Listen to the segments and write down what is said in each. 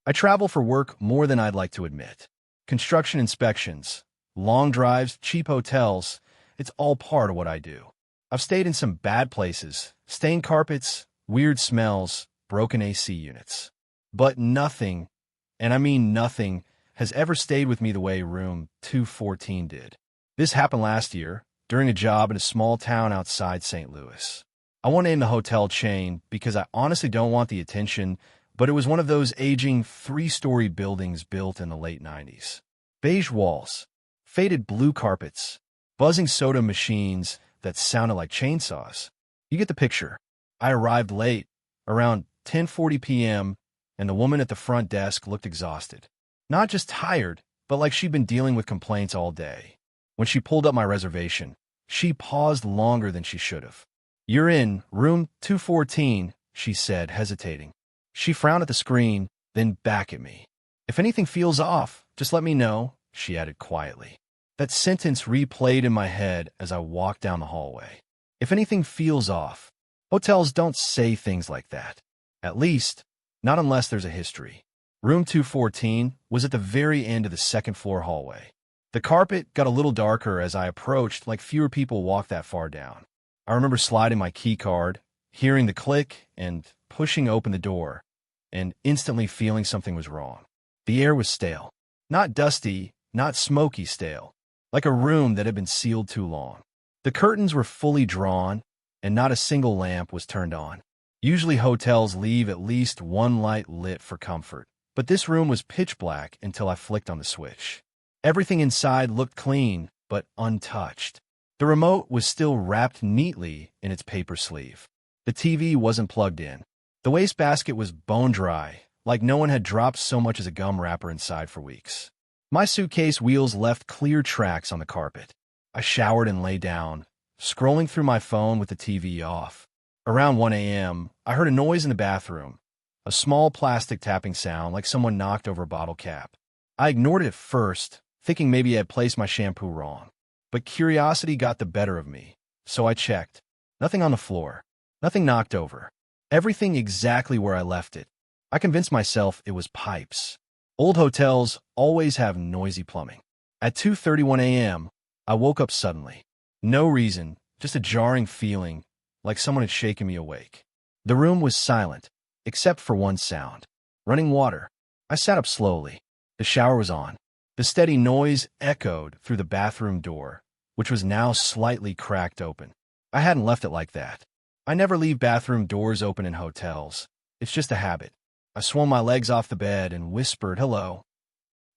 I travel for work more than I'd like to admit. Construction inspections, long drives, cheap hotels, it's all part of what I do. I've stayed in some bad places, stained carpets, weird smells, broken AC units. But nothing, and I mean nothing, has ever stayed with me the way room 214 did. This happened last year, during a job in a small town outside St. Louis. I won't name the hotel chain because I honestly don't want the attention, but it was one of those aging three-story buildings built in the late 90s. Beige walls, faded blue carpets, buzzing soda machines that sounded like chainsaws. You get the picture. I arrived late, around 10:40 p.m., and the woman at the front desk looked exhausted. Not just tired, but like she'd been dealing with complaints all day. When she pulled up my reservation, she paused longer than she should have. "You're in room 214, she said, hesitating. She frowned at the screen, then back at me. "If anything feels off, just let me know," she added quietly. That sentence replayed in my head as I walked down the hallway. If anything feels off. Hotels don't say things like that. At least, not unless there's a history. Room 214 was at the very end of the second-floor hallway. The carpet got a little darker as I approached, like fewer people walked that far down. I remember sliding my key card, hearing the click, and pushing open the door, and instantly feeling something was wrong. The air was stale. Not dusty, not smoky stale. Like a room that had been sealed too long. The curtains were fully drawn, and not a single lamp was turned on. Usually hotels leave at least one light lit for comfort, but this room was pitch black until I flicked on the switch. Everything inside looked clean, but untouched. The remote was still wrapped neatly in its paper sleeve. The TV wasn't plugged in. The wastebasket was bone dry, like no one had dropped so much as a gum wrapper inside for weeks. My suitcase wheels left clear tracks on the carpet. I showered and lay down, scrolling through my phone with the TV off. Around 1 a.m., I heard a noise in the bathroom, a small plastic tapping sound like someone knocked over a bottle cap. I ignored it at first, thinking maybe I had placed my shampoo wrong. But curiosity got the better of me, so I checked. Nothing on the floor. Nothing knocked over. Everything exactly where I left it. I convinced myself it was pipes. Old hotels always have noisy plumbing. At 2:31 a.m., I woke up suddenly. No reason, just a jarring feeling, like someone had shaken me awake. The room was silent, except for one sound. Running water. I sat up slowly. The shower was on. The steady noise echoed through the bathroom door, which was now slightly cracked open. I hadn't left it like that. I never leave bathroom doors open in hotels. It's just a habit. I swung my legs off the bed and whispered hello.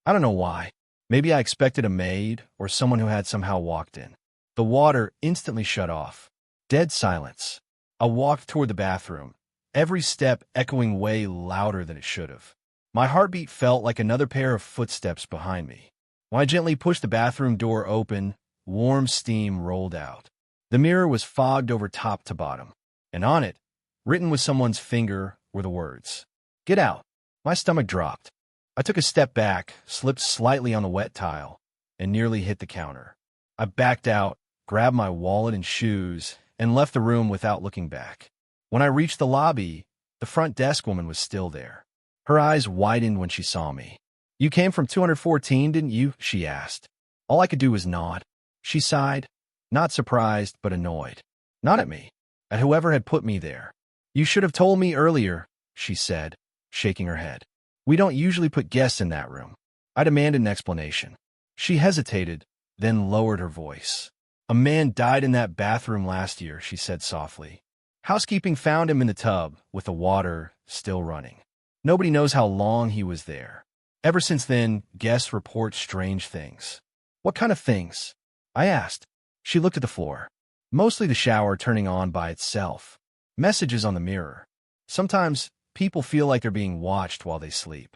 I don't know why. Maybe I expected a maid or someone who had somehow walked in. The water instantly shut off. Dead silence. I walked toward the bathroom, every step echoing way louder than it should have. My heartbeat felt like another pair of footsteps behind me. When I gently pushed the bathroom door open, warm steam rolled out. The mirror was fogged over top to bottom, and on it, written with someone's finger, were the words, "Get out." My stomach dropped. I took a step back, slipped slightly on the wet tile, and nearly hit the counter. I backed out, grabbed my wallet and shoes, and left the room without looking back. When I reached the lobby, the front desk woman was still there. Her eyes widened when she saw me. "You came from 214, didn't you?" she asked. All I could do was nod. She sighed, not surprised, but annoyed. Not at me, at whoever had put me there. "You should have told me earlier," she said, shaking her head. "We don't usually put guests in that room." I demanded an explanation. She hesitated, then lowered her voice. "A man died in that bathroom last year," she said softly. "Housekeeping found him in the tub, with the water still running. Nobody knows how long he was there. Ever since then, guests report strange things." "What kind of things?" I asked. She looked at the floor. Mostly the shower turning on by itself. Messages on the mirror. Sometimes people feel like they're being watched while they sleep.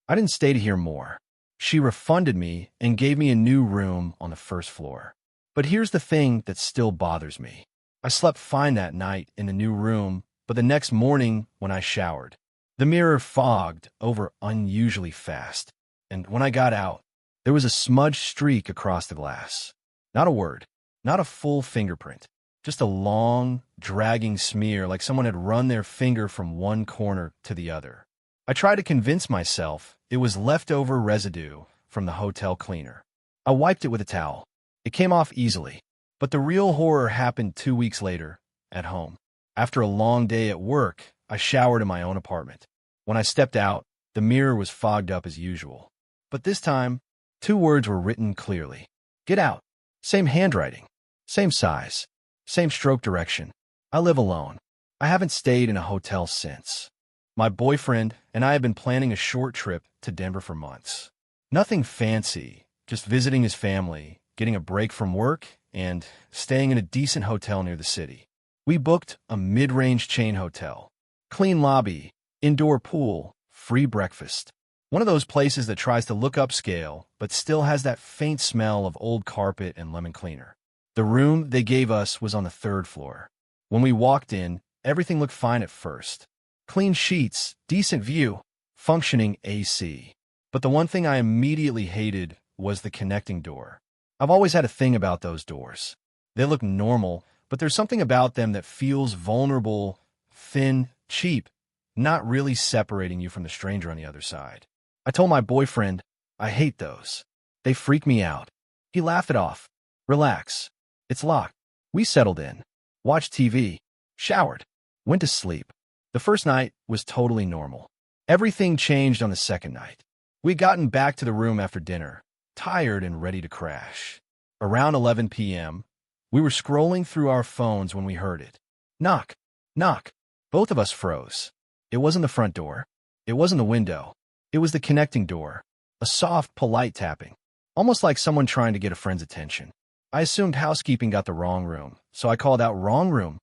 I didn't stay to hear more. She refunded me and gave me a new room on the first floor. But here's the thing that still bothers me. I slept fine that night in the new room, but the next morning when I showered, the mirror fogged over unusually fast, and when I got out, there was a smudged streak across the glass. Not a word, not a full fingerprint, just a long, dragging smear like someone had run their finger from one corner to the other. I tried to convince myself it was leftover residue from the hotel cleaner. I wiped it with a towel. It came off easily. But the real horror happened 2 weeks later, at home. After a long day at work, I showered in my own apartment. When I stepped out, the mirror was fogged up as usual. But this time, 2 words were written clearly. Get out. Same handwriting. Same size. Same stroke direction. I live alone. I haven't stayed in a hotel since. My boyfriend and I have been planning a short trip to Denver for months. Nothing fancy, just visiting his family, getting a break from work, and staying in a decent hotel near the city. We booked a mid-range chain hotel. Clean lobby, indoor pool, free breakfast. One of those places that tries to look upscale, but still has that faint smell of old carpet and lemon cleaner. The room they gave us was on the 3rd floor. When we walked in, everything looked fine at first. Clean sheets, decent view, functioning AC. But the one thing I immediately hated was the connecting door. I've always had a thing about those doors. They look normal, but there's something about them that feels vulnerable, thin, cheap, not really separating you from the stranger on the other side. I told my boyfriend, I hate those. They freak me out. He laughed it off. Relax. It's locked. We settled in, watched TV, showered, went to sleep. The first night was totally normal. Everything changed on the second night. We'd gotten back to the room after dinner, tired and ready to crash. Around 11 p.m., we were scrolling through our phones when we heard it. Knock, knock. Both of us froze. It wasn't the front door. It wasn't the window. It was the connecting door. A soft, polite tapping, almost like someone trying to get a friend's attention. I assumed housekeeping got the wrong room, so I called out wrong room.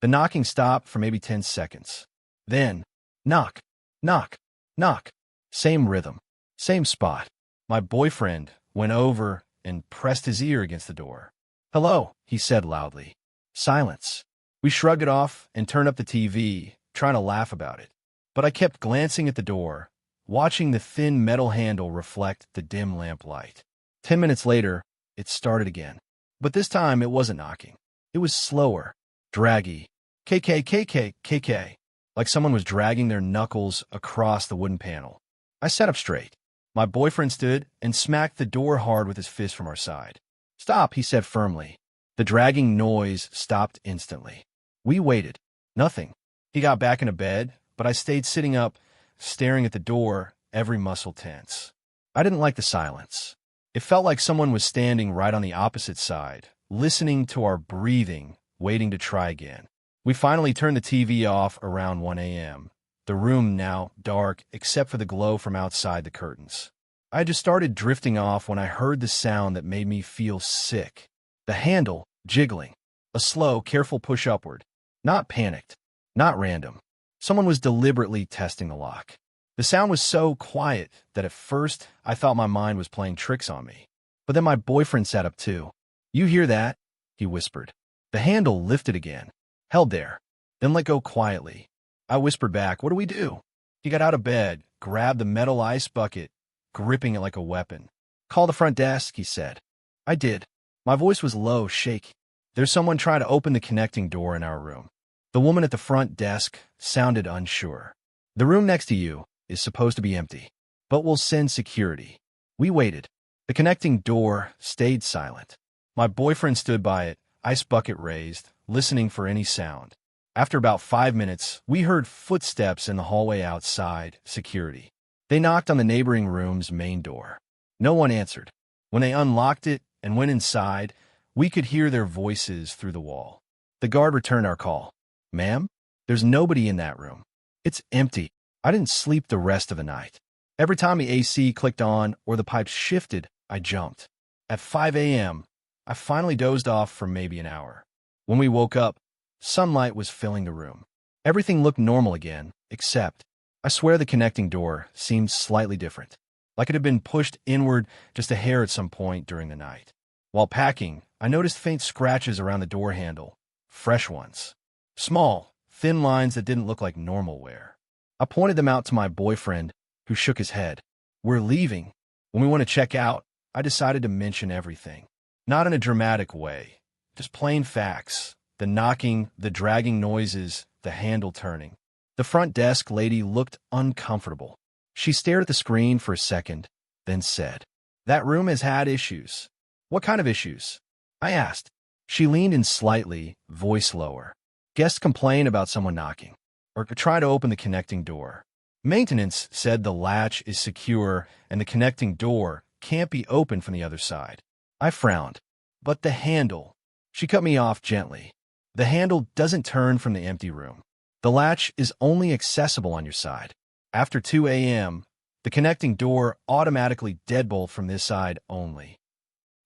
The knocking stopped for maybe 10 seconds. Then, knock, knock, knock. Same rhythm, same spot. My boyfriend went over and pressed his ear against the door. Hello, he said loudly. Silence. We shrugged it off and turned up the TV, trying to laugh about it. But I kept glancing at the door, watching the thin metal handle reflect the dim lamplight. 10 minutes later, it started again. But this time it wasn't knocking. It was slower, draggy. KK, like someone was dragging their knuckles across the wooden panel. I sat up straight. My boyfriend stood and smacked the door hard with his fist from our side. Stop, he said firmly. The dragging noise stopped instantly. We waited. Nothing. He got back into bed, but I stayed sitting up, staring at the door, every muscle tense. I didn't like the silence. It felt like someone was standing right on the opposite side, listening to our breathing, waiting to try again. We finally turned the TV off around 1 a.m., the room now dark except for the glow from outside the curtains. I had just started drifting off when I heard the sound that made me feel sick. The handle jiggling. A slow, careful push upward. Not panicked. Not random. Someone was deliberately testing the lock. The sound was so quiet that at first I thought my mind was playing tricks on me. But then my boyfriend sat up too. You hear that? He whispered. The handle lifted again. Held there, then let go quietly. I whispered back, what do we do? He got out of bed, grabbed the metal ice bucket, gripping it like a weapon. Call the front desk, he said. I did. My voice was low, shaky. There's someone trying to open the connecting door in our room. The woman at the front desk sounded unsure. The room next to you is supposed to be empty, but we'll send security. We waited. The connecting door stayed silent. My boyfriend stood by it, ice bucket raised, listening for any sound. After about 5 minutes, we heard footsteps in the hallway outside, security. They knocked on the neighboring room's main door. No one answered. When they unlocked it and went inside, we could hear their voices through the wall. The guard returned our call. Ma'am, there's nobody in that room. It's empty. I didn't sleep the rest of the night. Every time the AC clicked on or the pipes shifted, I jumped. At 5 a.m., I finally dozed off for maybe an hour. When we woke up, sunlight was filling the room. Everything looked normal again, except, I swear the connecting door seemed slightly different, like it had been pushed inward just a hair at some point during the night. While packing, I noticed faint scratches around the door handle, fresh ones. Small, thin lines that didn't look like normal wear. I pointed them out to my boyfriend, who shook his head. We're leaving. When we want to check out, I decided to mention everything. Not in a dramatic way, just plain facts. The knocking, the dragging noises, the handle turning. The front desk lady looked uncomfortable. She stared at the screen for a second, then said, "That room has had issues." "What kind of issues?" I asked. She leaned in slightly, voice lower. "Guests complain about someone knocking, or try to open the connecting door. Maintenance said the latch is secure and the connecting door can't be opened from the other side." I frowned. "But the handle." She cut me off gently. "The handle doesn't turn from the empty room. The latch is only accessible on your side. After 2 a.m., the connecting door automatically deadbolt from this side only."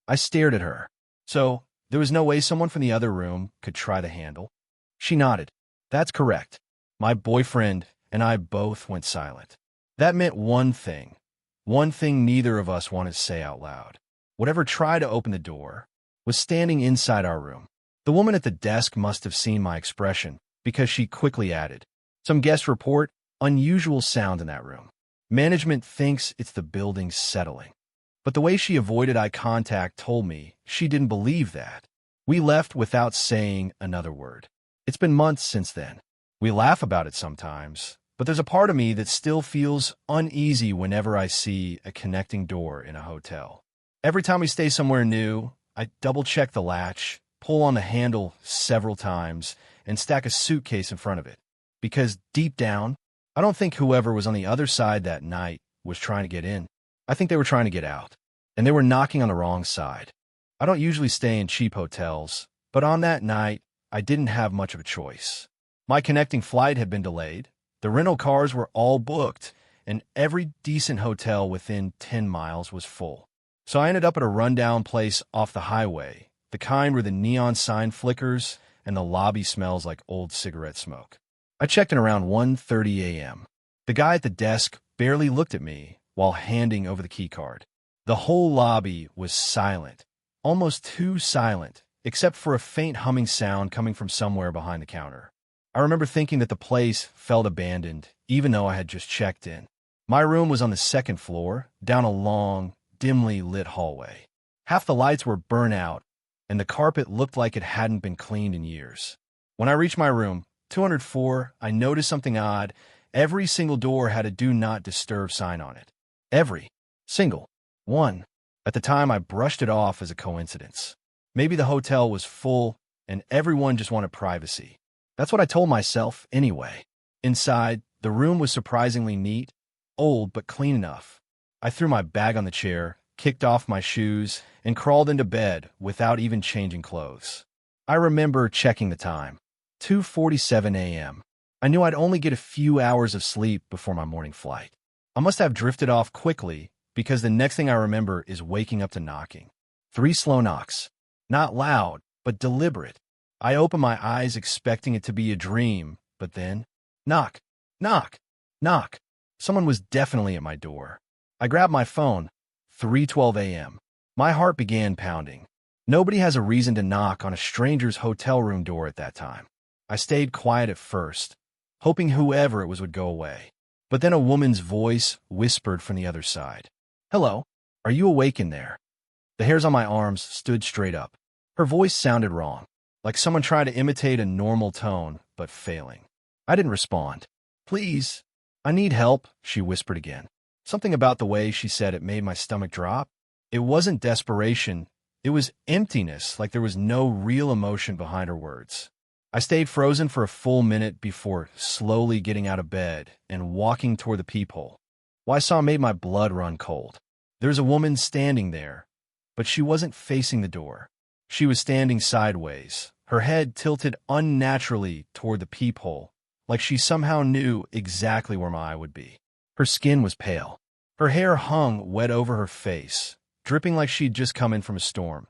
I stared at her. "So, there was no way someone from the other room could try the handle?" She nodded. "That's correct." My boyfriend and I both went silent. That meant one thing neither of us wanted to say out loud. Whatever tried to open the door was standing inside our room. The woman at the desk must have seen my expression, because she quickly added, "Some guests report unusual sound in that room. Management thinks it's the building settling." But the way she avoided eye contact told me she didn't believe that. We left without saying another word. It's been months since then. We laugh about it sometimes, but there's a part of me that still feels uneasy whenever I see a connecting door in a hotel. Every time we stay somewhere new, I double-check the latch, pull on the handle several times, and stack a suitcase in front of it. Because deep down, I don't think whoever was on the other side that night was trying to get in. I think they were trying to get out, and they were knocking on the wrong side. I don't usually stay in cheap hotels, but on that night, I didn't have much of a choice. My connecting flight had been delayed, the rental cars were all booked, and every decent hotel within 10 miles was full. So I ended up at a rundown place off the highway, the kind where the neon sign flickers and the lobby smells like old cigarette smoke. I checked in around 1:30 a.m. The guy at the desk barely looked at me while handing over the key card. The whole lobby was silent, almost too silent, except for a faint humming sound coming from somewhere behind the counter. I remember thinking that the place felt abandoned, even though I had just checked in. My room was on the second floor, down a long, dimly lit hallway. Half the lights were burnt out, and the carpet looked like it hadn't been cleaned in years. When I reached my room, 204, I noticed something odd. Every single door had a "Do Not Disturb" sign on it. Every single one. At the time, I brushed it off as a coincidence. Maybe the hotel was full, and everyone just wanted privacy. That's what I told myself anyway. Inside, the room was surprisingly neat, old but clean enough. I threw my bag on the chair, kicked off my shoes, and crawled into bed without even changing clothes. I remember checking the time. 2:47 a.m. I knew I'd only get a few hours of sleep before my morning flight. I must have drifted off quickly, because the next thing I remember is waking up to knocking. 3 slow knocks. Not loud, but deliberate. I opened my eyes expecting it to be a dream, but then, knock, knock, knock. Someone was definitely at my door. I grabbed my phone. 3:12 a.m. My heart began pounding. Nobody has a reason to knock on a stranger's hotel room door at that time. I stayed quiet at first, hoping whoever it was would go away. But then a woman's voice whispered from the other side. "Hello, are you awake in there?" The hairs on my arms stood straight up. Her voice sounded wrong, like someone trying to imitate a normal tone, but failing. I didn't respond. "Please, I need help," she whispered again. Something about the way she said it made my stomach drop. It wasn't desperation. It was emptiness, like there was no real emotion behind her words. I stayed frozen for a full minute before slowly getting out of bed and walking toward the peephole. What I saw made my blood run cold. There was a woman standing there, but she wasn't facing the door. She was standing sideways, her head tilted unnaturally toward the peephole, like she somehow knew exactly where my eye would be. Her skin was pale. Her hair hung wet over her face, dripping like she'd just come in from a storm,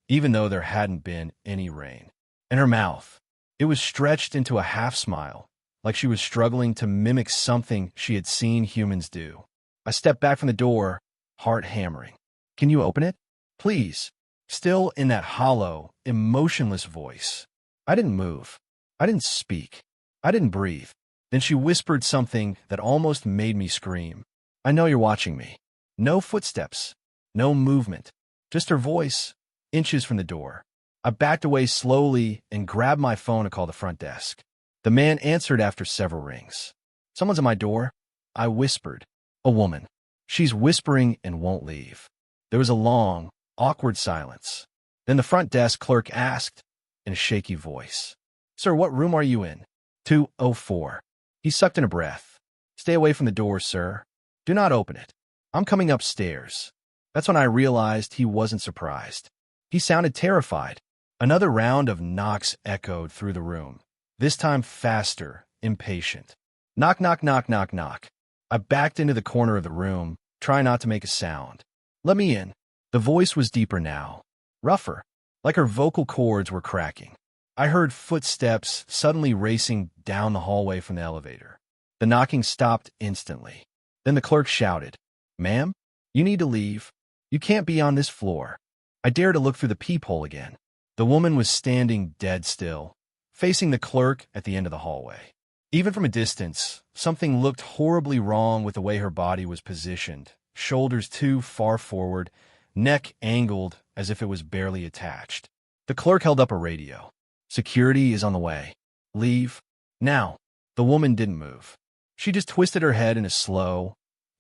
even though there hadn't been any rain. And her mouth, it was stretched into a half-smile, like she was struggling to mimic something she had seen humans do. I stepped back from the door, heart hammering. "Can you open it? Please." Still in that hollow, emotionless voice. I didn't move. I didn't speak. I didn't breathe. Then she whispered something that almost made me scream. "I know you're watching me." No footsteps. No movement. Just her voice, inches from the door. I backed away slowly and grabbed my phone to call the front desk. The man answered after several rings. Someone's at my door, I whispered. A woman. She's whispering and won't leave. There was a long, awkward silence. Then the front desk clerk asked, in a shaky voice, Sir, what room are you in? 204. He sucked in a breath. Stay away from the door, sir. Do not open it. I'm coming upstairs. That's when I realized he wasn't surprised. He sounded terrified. Another round of knocks echoed through the room, this time faster, impatient. Knock, knock, knock, knock, knock. I backed into the corner of the room, trying not to make a sound. Let me in. The voice was deeper now, rougher, like her vocal cords were cracking. I heard footsteps suddenly racing down the hallway from the elevator. The knocking stopped instantly. Then the clerk shouted, Ma'am, you need to leave. You can't be on this floor. I dared to look through the peephole again. The woman was standing dead still, facing the clerk at the end of the hallway. Even from a distance, something looked horribly wrong with the way her body was positioned, shoulders too far forward, neck angled as if it was barely attached. The clerk held up a radio. Security is on the way. Leave. Now. The woman didn't move. She just twisted her head in a slow,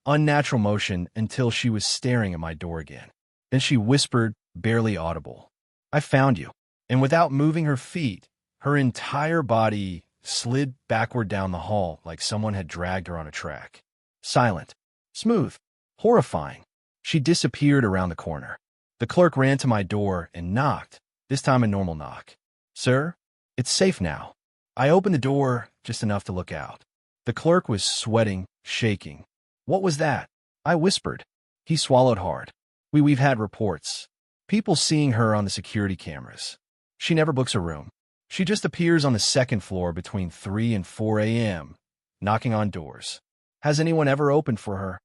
unnatural motion until she was staring at my door again. Then she whispered, barely audible, I found you. And without moving her feet, her entire body slid backward down the hall like someone had dragged her on a track. Silent, smooth, horrifying. She disappeared around the corner. The clerk ran to my door and knocked, this time a normal knock. Sir, it's safe now. I opened the door just enough to look out. The clerk was sweating, shaking. What was that? I whispered. He swallowed hard. We've had reports. People seeing her on the security cameras. She never books a room. She just appears on the second floor between 3 and 4 a.m., knocking on doors. Has anyone ever opened for her?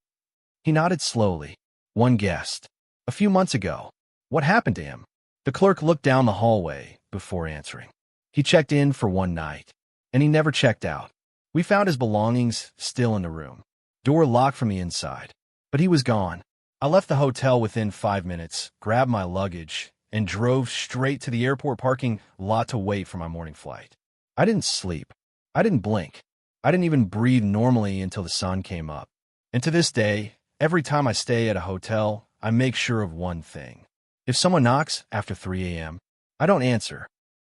He nodded slowly. One guest. A few months ago. What happened to him? The clerk looked down the hallway before answering. He checked in for one night, and he never checked out. We found his belongings still in the room. Door locked from the inside. But he was gone. I left the hotel within 5 minutes, grabbed my luggage, and drove straight to the airport parking lot to wait for my morning flight. I didn't sleep. I didn't blink. I didn't even breathe normally until the sun came up. And to this day, every time I stay at a hotel, I make sure of one thing. If someone knocks after 3 a.m., I don't answer.